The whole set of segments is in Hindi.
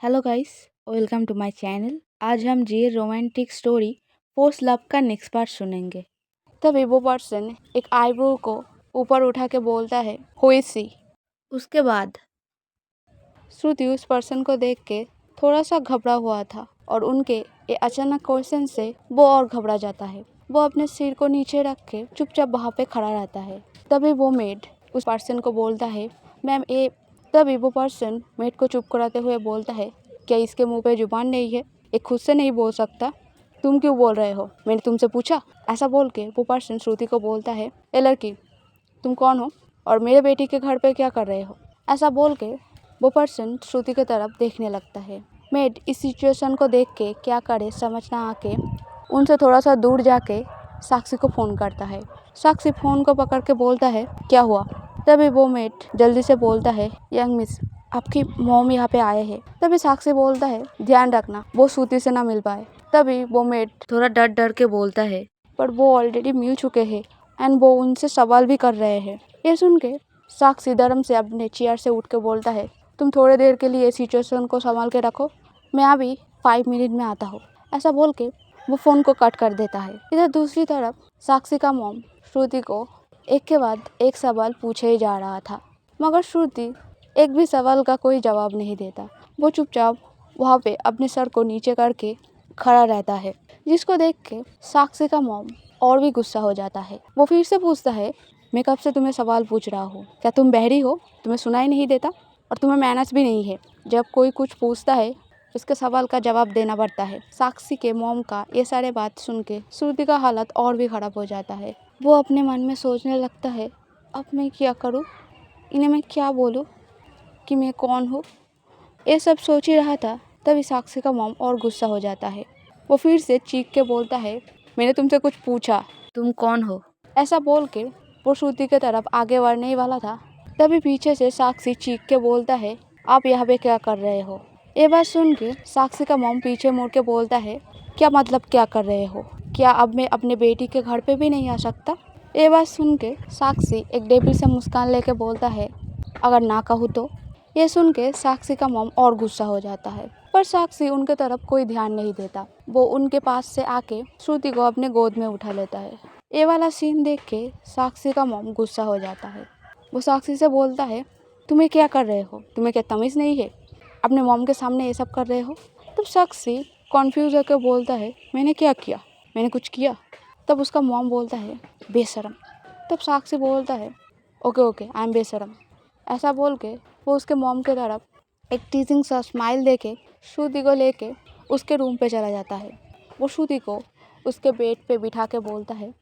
Hello guys, welcome to my channel. आज हम जी रोमांटिक स्टोरी फोर्स लव का नेक्स्ट पार्ट सुनेंगे। तभी वो पर्सन एक आईब्रो को ऊपर उठा के बोलता है, हु इज शी। उसके बाद श्रुति उस पर्सन को देख के थोड़ा सा घबरा हुआ था और उनके ये अचानक क्वेश्चन से वो और घबरा जाता है। वो अपने सिर को नीचे रख के चुपचाप वहाँ पे खड़ा रहता है। तभी वो मेड उस पर्सन को बोलता है, मैम ये। तभी वो पर्सन मेड को चुप कराते हुए बोलता है, क्या इसके मुंह पे जुबान नहीं है? ये खुद से नहीं बोल सकता, तुम क्यों बोल रहे हो? मैंने तुमसे पूछा? ऐसा बोल के वो पर्सन श्रुति को बोलता है, ए लड़की, तुम कौन हो और मेरे बेटी के घर पे क्या कर रहे हो? ऐसा बोल के वो पर्सन श्रुति की तरफ देखने लगता है। मेड इस सिचुएशन को देख के क्या करे समझ ना आके उनसे थोड़ा सा दूर जाके साक्षी को फ़ोन करता है। साक्षी फ़ोन को पकड़ के बोलता है, क्या हुआ? तभी वो मेड जल्दी से बोलता है, यंग मिस, आपकी मॉम यहाँ पे आए हैं। तभी साक्षी बोलता है, ध्यान रखना वो श्रुति से ना मिल पाए। तभी वो मेड थोड़ा डर डर के बोलता है, पर वो ऑलरेडी मिल चुके हैं एंड वो उनसे सवाल भी कर रहे हैं। ये सुन के साक्षी धर्म से अपने चेयर से उठ के बोलता है, तुम थोड़ी देर के लिए सिचुएशन को संभाल के रखो, मैं अभी 5 मिनट में आता हूँ। ऐसा बोल के वो फ़ोन को कट कर देता है। इधर दूसरी तरफ साक्षी का मॉम श्रुति को एक के बाद एक सवाल पूछे ही जा रहा था, मगर श्रुति एक भी सवाल का कोई जवाब नहीं देता। वो चुपचाप वहाँ पे अपने सर को नीचे करके खड़ा रहता है, जिसको देख के साक्षी का मॉम और भी गुस्सा हो जाता है। वो फिर से पूछता है, मैं कब से तुम्हें सवाल पूछ रहा हूँ, क्या तुम बहरी हो? तुम्हें सुनाई नहीं देता? और तुम्हें मैनर्स भी नहीं है? जब कोई कुछ पूछता है उसके सवाल का जवाब देना पड़ता है। साक्षी के मॉम का ये सारे बात सुन के श्रुति का हालत और भी ख़राब हो जाता है। वो अपने मन में सोचने लगता है, अब मैं क्या करूँ, इन्हें मैं क्या बोलूँ कि मैं कौन हूँ। ये सब सोच ही रहा था, तभी साक्षी का मॉम और गुस्सा हो जाता है। वो फिर से चीख के बोलता है, मैंने तुमसे कुछ पूछा, तुम कौन हो? ऐसा बोल के वो श्रुति की तरफ आगे बढ़ने ही वाला था, तभी पीछे से साक्षी चीख के बोलता है, आप यहाँ पे क्या कर रहे हो? ये बात सुन के साक्षी का मॉम पीछे मुड़ के बोलता है, क्या मतलब क्या कर रहे हो? क्या अब मैं अपने बेटी के घर पे भी नहीं आ सकता? ये बात सुन के साक्षी एक डेबिल से मुस्कान लेके बोलता है, अगर ना कहूँ तो? ये सुन के साक्षी का मॉम और गुस्सा हो जाता है, पर साक्षी उनके तरफ कोई ध्यान नहीं देता। वो उनके पास से आके श्रुति को अपने गोद में उठा लेता है। ये वाला सीन देख के साक्षी का मॉम गुस्सा हो जाता है। वो साक्षी से बोलता है, तुम्हें क्या कर रहे हो? तुम्हें क्या तमीज़ नहीं है? अपने मॉम के सामने ये सब कर रहे हो? तब साक्षी कॉन्फ्यूज होकर बोलता है, मैंने क्या किया? मैंने कुछ किया? तब उसका मॉम बोलता है, बेशरम। तब साक्षी बोलता है, ओके ओके, आई एम बेशरम। ऐसा बोल के वो उसके मॉम के तरफ एक टीजिंग सा स्माइल देके श्रुति को लेके उसके रूम पे चला जाता है। वो श्रुति को उसके बेड पे बिठा के बोलता है,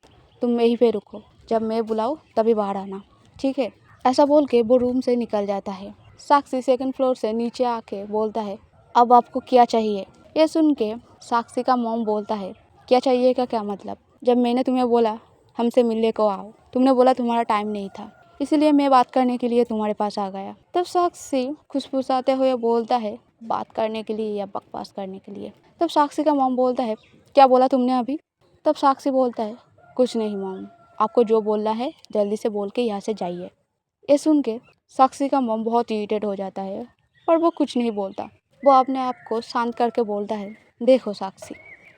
तुम यहीं पे रुको, जब मैं बुलाऊँ तभी बाहर आना, ठीक है? ऐसा बोल के वो रूम से निकल जाता है। साक्षी सेकंड फ्लोर से नीचे आके बोलता है, अब आपको क्या चाहिए? ये सुन के साक्षी का मॉम बोलता है, क्या चाहिए का क्या मतलब? जब मैंने तुम्हें बोला हमसे मिलने को आओ, तुमने बोला तुम्हारा टाइम नहीं था, इसलिए मैं बात करने के लिए तुम्हारे पास आ गया। तब साक्षी खुशफुसाते हुए बोलता है, बात करने के लिए या बकवास करने के लिए? तब साक्षी का मॉम बोलता है, क्या बोला तुमने अभी? तब साक्षी बोलता है, कुछ नहीं मॉम, आपको जो बोलना है जल्दी से बोल के यहाँ से जाइए। ये सुन के साक्षी का मॉम बहुत इरिटेट हो जाता है, पर वो कुछ नहीं बोलता। वो अपने आप को शांत करके बोलता है, देखो साक्षी,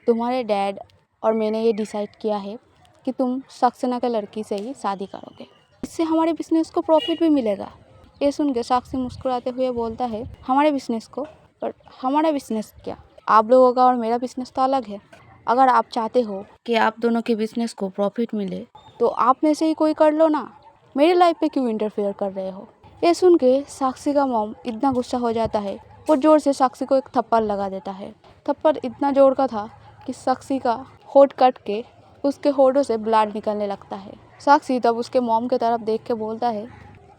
तुम्हारे डैड और मैंने ये डिसाइड किया है कि तुम सक्सेना के लड़की से ही शादी करोगे, इससे हमारे बिजनेस को प्रॉफिट भी मिलेगा। ये सुन के साक्षी मुस्कुराते हुए बोलता है, हमारे बिजनेस को? पर हमारा बिजनेस क्या? आप लोगों का और मेरा बिजनेस तो अलग है। अगर आप चाहते हो कि आप दोनों के बिजनेस को प्रॉफिट मिले तो आप में से ही कोई कर लो ना, मेरी लाइफ पे क्यों इंटरफेयर कर रहे हो? ये सुन के साक्षी का मॉम इतना गुस्सा हो जाता है, वो जोर से साक्षी को एक थप्पड़ लगा देता है। थप्पड़ इतना जोर का था कि साक्षी का होठ कट के उसके होठों से ब्लड निकलने लगता है। साक्षी तब उसके मॉम के तरफ देख के बोलता है,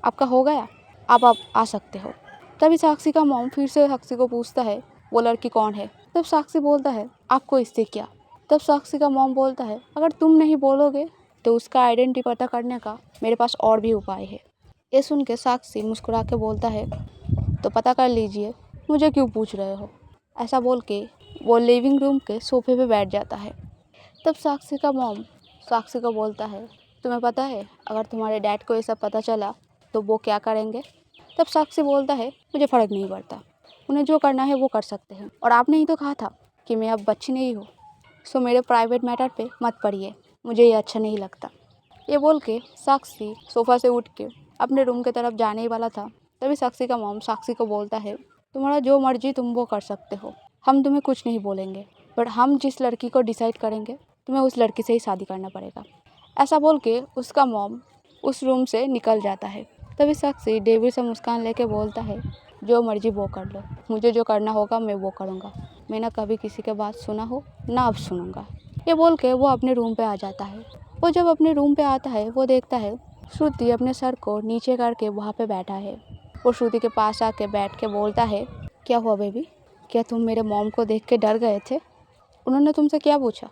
आपका हो गया, अब आप आ सकते हो। तभी साक्षी का मॉम फिर से साक्षी को पूछता है, वो लड़की कौन है? तब साक्षी बोलता है, आपको इससे क्या? तब साक्षी का मॉम बोलता है, अगर तुम नहीं बोलोगे तो उसका आइडेंटिटी पता करने का मेरे पास और भी उपाय है। ये सुन के साक्षी मुस्कुरा के बोलता है, तो पता कर लीजिए, मुझे क्यों पूछ रहे हो? ऐसा बोल के वो लिविंग रूम के सोफे पे बैठ जाता है। तब साक्षी का मॉम साक्षी को बोलता है, तुम्हें पता है अगर तुम्हारे डैड को ये सब पता चला तो वो क्या करेंगे? तब साक्षी बोलता है, मुझे फ़र्क नहीं पड़ता, उन्हें जो करना है वो कर सकते हैं। और आपने ही तो कहा था कि मैं अब बच्ची नहीं हूँ, सो मेरे प्राइवेट मैटर पे मत पड़िए, मुझे ये अच्छा नहीं लगता। ये बोल के साक्षी सोफ़ा से उठ के अपने रूम की तरफ जाने ही वाला था, तभी साक्षी का मॉम साक्षी को बोलता है, तुम्हारा जो मर्जी तुम वो कर सकते हो, हम तुम्हें कुछ नहीं बोलेंगे, बट हम जिस लड़की को डिसाइड करेंगे तुम्हें उस लड़की से ही शादी करना पड़ेगा। ऐसा बोल के उसका मॉम उस रूम से निकल जाता है। तभी साक्षी डेविड से मुस्कान लेके बोलता है, जो मर्जी वो कर लो, मुझे जो करना होगा मैं वो करूँगा। मैं ना कभी किसी के बात सुना हो ना अब सुनूंगा। ये बोल के वो अपने रूम पे आ जाता है। वो जब अपने रूम पे आता है वो देखता है श्रुति अपने सर को नीचे करके वहाँ पे बैठा है। वो श्रुति के पास आके बैठ के बोलता है, क्या हुआ बेबी, क्या तुम मेरे मॉम को देख के डर गए थे? उन्होंने तुमसे क्या पूछा?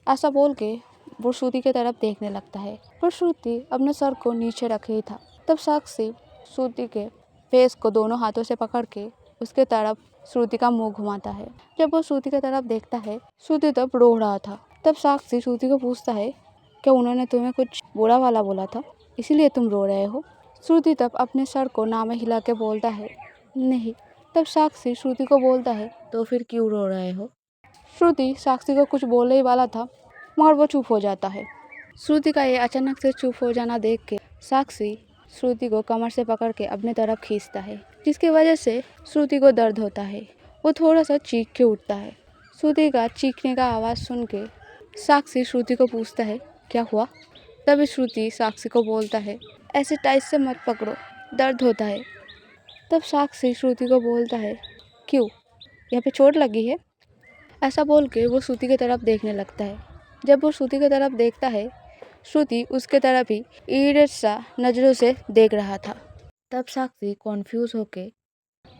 ऐसा बोल के वो श्रुति की तरफ देखने लगता है, पर श्रुति अपने सर को नीचे रखे ही था। तब साक्षी श्रुति के फेस को दोनों हाथों से पकड़ के उसके तरफ श्रुति का मुंह घुमाता है। जब वो श्रुति की तरफ देखता है, श्रुति तब रो रहा था। तब साक्षी श्रुति को पूछता है, क्या उन्होंने तुम्हें कुछ बुरा वाला बोला था, इसीलिए तुम रो रहे हो? श्रुति तब अपने सर को ना में हिला के बोलता है, नहीं। तब साक्षी श्रुति को बोलता है, तो फिर क्यों रो रहे हो? श्रुति साक्षी को कुछ बोलने ही वाला था, मगर वो चुप हो जाता है। श्रुति का ये अचानक से चुप हो जाना देख के साक्षी श्रुति को कमर से पकड़ के अपने तरफ खींचता है, जिसकी वजह से श्रुति को दर्द होता है। वो थोड़ा सा चीख के उठता है। श्रुति का चीखने का आवाज़ सुन के साक्षी श्रुति को पूछता है, क्या हुआ? तभी श्रुति साक्षी को बोलता है, ऐसे टाइट से मत पकड़ो, दर्द होता है। तब साक्षी श्रुति को बोलता है, क्यों, यहाँ पे चोट लगी है? ऐसा बोल के वो श्रुति की तरफ देखने लगता है। जब वो श्रुति की तरफ देखता है, श्रुति उसके तरफ ही ईरिट सा नज़रों से देख रहा था। तब साक्षी कॉन्फ्यूज होके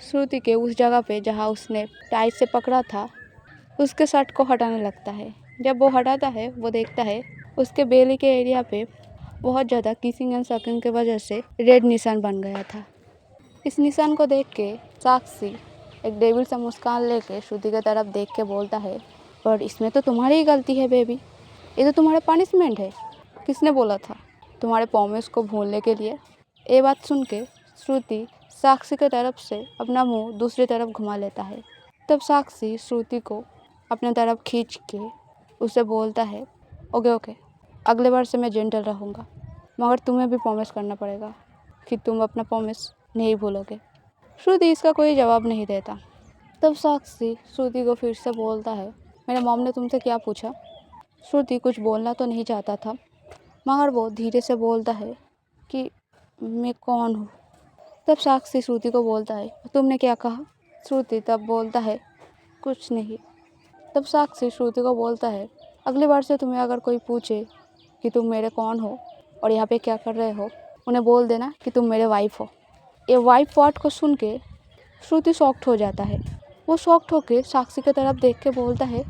श्रुति के उस जगह पे जहाँ उसने टाइट से पकड़ा था उसके शर्ट को हटाने लगता है। जब वो हटाता है वो देखता है उसके बेली के एरिया पे बहुत ज़्यादा किसिंग एंड सकिंग की वजह से रेड निशान बन गया था। इस निशान को देख के साक्षी एक डेविल सा मुस्कान लेके श्रुति की तरफ देख के बोलता है, पर इसमें तो तुम्हारी ही गलती है बेबी, ये तो तुम्हारा पनिशमेंट है। किसने बोला था तुम्हारे प्रॉमिस को भूलने के लिए? ये बात सुन के श्रुति साक्षी की तरफ से अपना मुंह दूसरी तरफ घुमा लेता है। तब साक्षी श्रुति को अपने तरफ खींच के उसे बोलता है, ओके ओके, अगले बार से मैं जेंटल रहूँगा, मगर तुम्हें भी प्रॉमिस करना पड़ेगा कि तुम अपना प्रॉमिस नहीं भूलोगे। श्रुति इसका कोई जवाब नहीं देता। तब साक्षी श्रुति को फिर से बोलता है, मेरे मॉम ने तुमसे क्या पूछा? श्रुति कुछ बोलना तो नहीं चाहता था, मगर वो धीरे से बोलता है कि मैं कौन हूँ। तब साक्षी श्रुति को बोलता है, तुमने क्या कहा? श्रुति तब बोलता है, कुछ नहीं। तब साक्षी श्रुति को बोलता है, अगली बार से तुम्हें अगर कोई पूछे कि तुम मेरे कौन हो और यहाँ पे क्या कर रहे हो, उन्हें बोल देना कि तुम मेरे वाइफ हो। ये वाइफ वर्ड को सुन के श्रुति शॉक्ड हो जाता है। वो शॉक्ड होकर साक्षी की तरफ देख के बोलता है,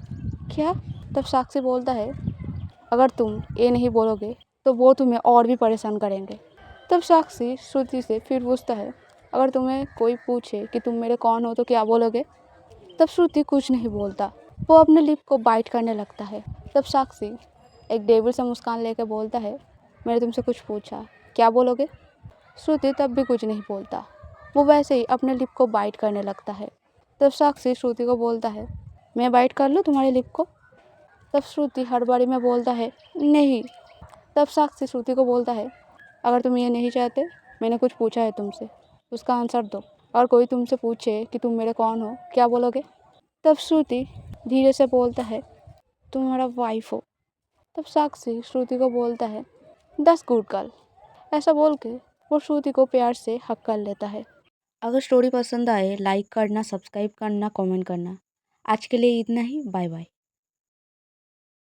क्या? तब साक्षी बोलता है, अगर तुम ये नहीं बोलोगे तो वो तुम्हें और भी परेशान करेंगे। तब साक्षी श्रुति से फिर पूछता है, अगर तुम्हें कोई पूछे कि तुम मेरे कौन हो तो क्या बोलोगे? तब श्रुति कुछ नहीं बोलता, वो अपने लिप को बाइट करने लगता है। तब साक्षी एक डेविल से मुस्कान लेकर बोलता है, मैंने तुमसे कुछ पूछा, क्या बोलोगे? श्रुति तब भी कुछ नहीं बोलता, वो वैसे ही अपने लिप को बाइट करने लगता है। तब साक्षी श्रुति को बोलता है, मैं बाइट कर लूँ तुम्हारे लिप को? तब श्रुति हड़बड़ी में बोलता है, नहीं। तब साक्षी श्रुति को बोलता है, अगर तुम ये नहीं चाहते, मैंने कुछ पूछा है तुमसे, उसका आंसर दो। और कोई तुमसे पूछे कि तुम मेरे कौन हो, क्या बोलोगे? तब श्रुति धीरे से बोलता है, तुम्हारा वाइफ हो। तब साक्षी श्रुति को बोलता है, दस गुड गर्ल। ऐसा बोल के वो श्रुति को प्यार से हक कर लेता है। अगर स्टोरी पसंद आए लाइक करना, सब्सक्राइब करना, कमेंट करना। आज के लिए इतना ही, बाय बाय।